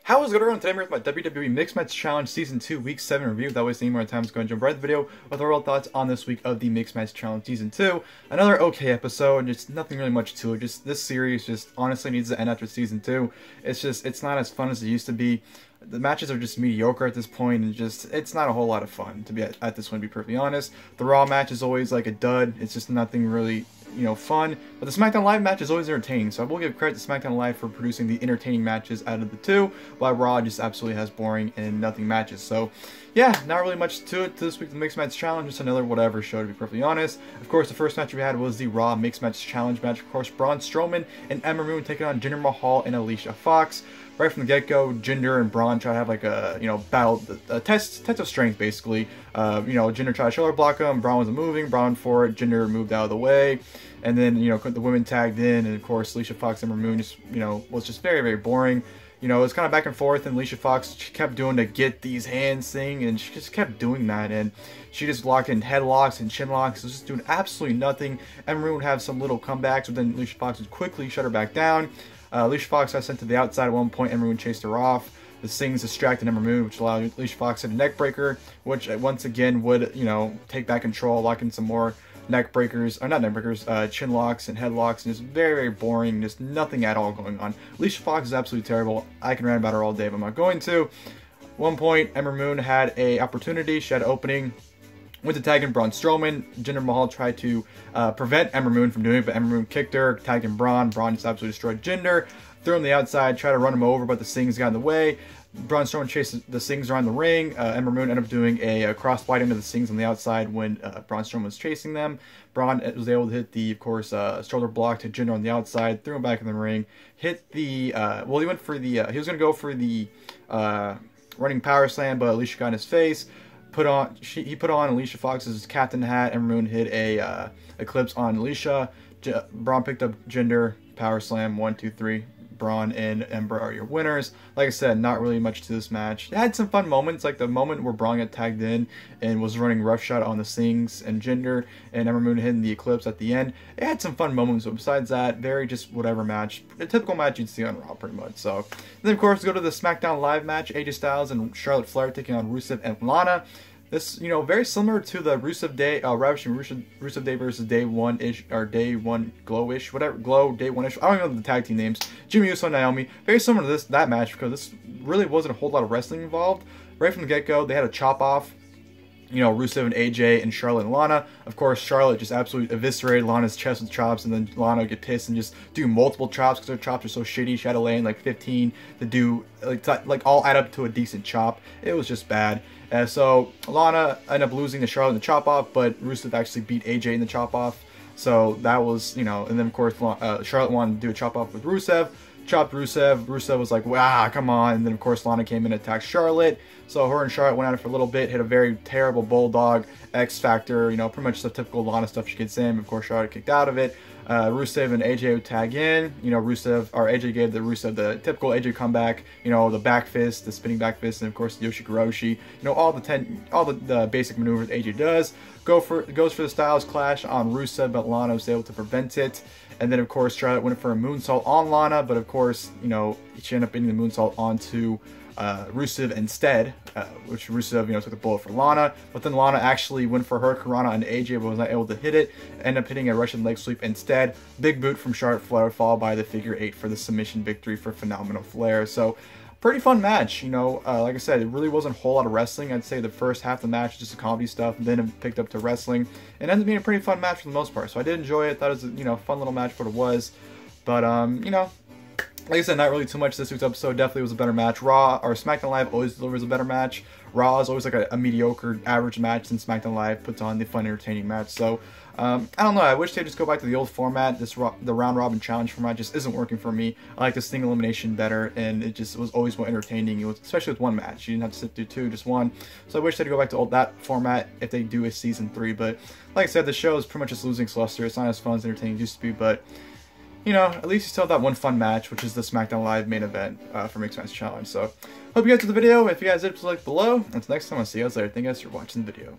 How is it going? Today I'm here with my WWE Mixed Match Challenge Season 2 Week 7 review. Without wasting any more time, I'm going to jump right into the video with our real thoughts on this week of the Mixed Match Challenge Season 2. Another okay episode, and just nothing really much to it. Just this series just honestly needs to end after Season 2. It's not as fun as it used to be. The matches are just mediocre at this point, and it's not a whole lot of fun to be at this one, to be perfectly honest. The Raw match is always like a dud. It's just nothing really, fun. But the SmackDown Live match is always entertaining, so I will give credit to SmackDown Live for producing the entertaining matches out of the two, while Raw just absolutely has boring and nothing matches. So, yeah, not really much to it this week. The Mixed Match Challenge, just another whatever show, to be perfectly honest. Of course, the first match we had was the Raw Mixed Match Challenge match. Of course, Braun Strowman and Ember taking on Jinder Mahal and Alicia Fox. Right from the get-go, Jinder and Braun try to have like a, battle, a test of strength, basically. Jinder tried to shoulder block him, Braun wasn't moving, Braun for it, Jinder moved out of the way. And then, the women tagged in, and of course, Alicia Fox and Ember just, was just very, very boring. It was kind of back and forth, and Alicia Fox kept doing the get these hands thing, and she just kept doing that, and she just locked in headlocks and chin locks. It was just doing absolutely nothing. Ember would have some little comebacks, but then Alicia Fox would quickly shut her back down. Alicia Fox got sent to the outside at one point. Ember chased her off. The Stings distracted Ember, which allowed Alicia Fox to hit a neck breaker, which once again would, take back control, lock in some more neck breakers, or not neck breakers, chin locks and headlocks, and just very, very boring. Just nothing at all going on. Alicia Fox is absolutely terrible. I can rant about her all day, but I'm not going to. One point, Ember had a opportunity. She had an opening. Went to tag in Braun Strowman. Jinder Mahal tried to prevent Ember from doing it, but Ember kicked her, tagged in Braun. Braun just absolutely destroyed Jinder. Threw him the outside, tried to run him over, but the Stings got in the way. Braun Strowman chased the Stings around the ring. Ember ended up doing a crossbody into the Stings on the outside when Braun Strowman was chasing them. Braun was able to hit the, of course, shoulder block to Jinder on the outside, threw him back in the ring, hit the, he went for the, he was going to go for the running power slam, but Alicia got in his face. He put on Alicia Fox's captain hat. Ember hit a eclipse on Alicia. Braun picked up Jinder, power slam, 1, 2, 3. Braun and Ember are your winners. Like I said, not really much to this match. It had some fun moments, like the moment where Braun got tagged in and was running roughshod on the Stings and Jinder, and Ember hitting the eclipse at the end. It had some fun moments, but besides that, very just whatever match. A typical match you'd see on Raw, pretty much. So, then of course, go to the SmackDown Live match. AJ Styles and Charlotte Flair taking on Rusev and Lana. This, very similar to the Rusev Day, Ravishing Rusev Day versus Day 1-ish, or Day 1 Glow-ish, whatever, Glow, Day 1-ish, I don't even know the tag team names, Jimmy Uso and Naomi. Very similar to that match, because this really wasn't a whole lot of wrestling involved. Right from the get-go, they had a chop-off, Rusev and AJ and Charlotte and Lana. Of course, Charlotte just absolutely eviscerated Lana's chest with chops, and then Lana would get pissed and just do multiple chops because her chops are so shitty. She had to lay in like 15 to do, like all add up to a decent chop. It was just bad. So Lana ended up losing to Charlotte in the chop-off, but Rusev actually beat AJ in the chop-off. So that was, and then of course Charlotte wanted to do a chop-off with Rusev. Chopped Rusev. Rusev was like, wow, come on. And then, of course, Lana came in and attacked Charlotte. So her and Charlotte went at it for a little bit, hit a very terrible Bulldog, X Factor, pretty much the typical Lana stuff she could say. Of course, Charlotte kicked out of it. Rusev and AJ would tag in. AJ gave the Rusev the typical AJ comeback, the back fist, the spinning back fist, and of course the Yoshikoroshi. All the basic maneuvers AJ does. Goes for the Styles Clash on Rusev, but Lana was able to prevent it. And then, of course, Charlotte went for a moonsault on Lana, but of course, she ended up hitting the moonsault onto Rusev instead, which Rusev, took the bullet for Lana. But then Lana actually went for her Karana on AJ, but was not able to hit it. Ended up hitting a Russian leg sweep instead. Big boot from Charlotte Flair, followed by the figure 8 for the submission victory for Phenomenal Flair. So, pretty fun match, like I said, it really wasn't a whole lot of wrestling. I'd say the first half of the match was just a comedy stuff, and then it picked up to wrestling. It ended up being a pretty fun match for the most part, so I did enjoy it. Thought it was a, fun little match for what it was. But, like I said, not really too much this week's episode. Definitely was a better match. Raw, or SmackDown Live always delivers a better match. Raw is always like a mediocre, average match, and SmackDown Live puts on the fun, entertaining match. So, I don't know. I wish they'd just go back to the old format. The round robin challenge format just isn't working for me. I like this thing elimination better, and it was always more entertaining. It was, especially with one match. You didn't have to sit through two, just one. So I wish they'd go back to that format if they do a season 3. But like I said, the show is pretty much just losing its luster. It's not as fun as entertaining as it used to be, but at least you still have that one fun match, which is the SmackDown Live main event for Mixed Match Challenge. So, hope you guys did the video. If you guys did, please like below. Until next time, I'll see you guys later. Thank you guys for watching the video.